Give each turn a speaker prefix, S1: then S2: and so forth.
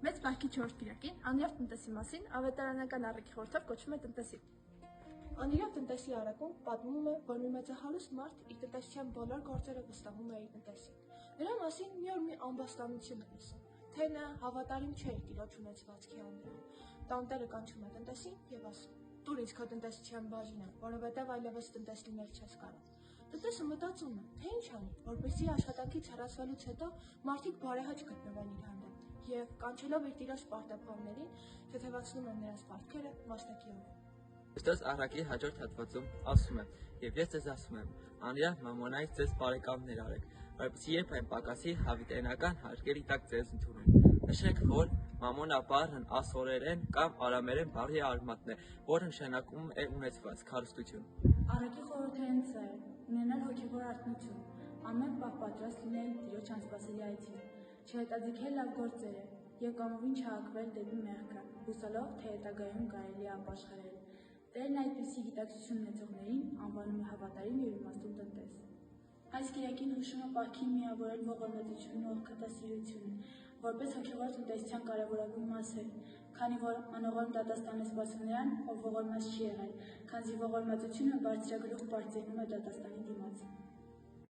S1: Մեծ բարգի 4 կիրակին անիրավ տնտեսի մասին ավետարանական առիթի խորհրդով կոչվում է տնտեսի։
S2: Անիրավ տնտեսի առակում պատմում է, որ մի մեծահարուստ մարդ իր տնտեսության բոլոր գործերը վստահում է իր տնտեսին։ Նրա մասին մի օր մի ամբաստանություն է լսում, թե նա հավատարիմ չէ իր տիրոջ ունեցվածքի անձրան։ Տանտերը կանչում է տնտեսին եւ ասում. «Տուր ինձ քո տնտեսության բաժինը, որովհետեւ այլևս տնտես լինել չես կարող»։ Տնտեսը մտածում է, թե ինչ անի, որպեսզի աշխատանքից հեռացվելուց հետո մարդիկ բարեհաճ գտնվեն իր հանդեպ եւ կանչելով իր տիրոջ պարտապաններին թեթևացնում են նրանց պարտքերը մասնակիորեն։
S3: Քրիստոս առակի հաջորդ հատվածում ասում է. «Եվ ես ձեզ ասում եմ, անիրավ մամոնայից ձեզ բարեկամներ արեք, որպեսզի երբ այն պակասի, հավիտենական հարկերի տակ ձեզ ընդունեն։ Նշեք, որ մամոնա բառն ասորերեն կամ արամերեն բառի արմատն է, որը նշանակում է ունեցված, հարստություն։
S4: Առակի խորհուրդը հենց սա է, ունենալ հոգևոր արթնություն, ամեն պահ պատրաստ լինել Տիրոջ անսպասելի այցին, չհետաձգել լավ գործերը եւ կամովին չհակվել դեպի մեղքը, հուսալով, թե հետագայում կարելի է ապաշխարել։ Տերն այդպիսի գիտակցություն ունեցողներին անվանում է հավատարիմ եւ իմաստուն տնտես։ Այս կիրակին հուշում է պահքին միավորել ողորմածությունն ու ողքատասիրությունը, որպես հոգևոր տնտեսության կարևորագույն մասեր, քանի որ անողորմ դատաստան է սպասում նրան, ով ողորմած չի եղել, քանզի ողորմածությունը բարձրագլուխ պարծենում է դատաստանի դիմաց։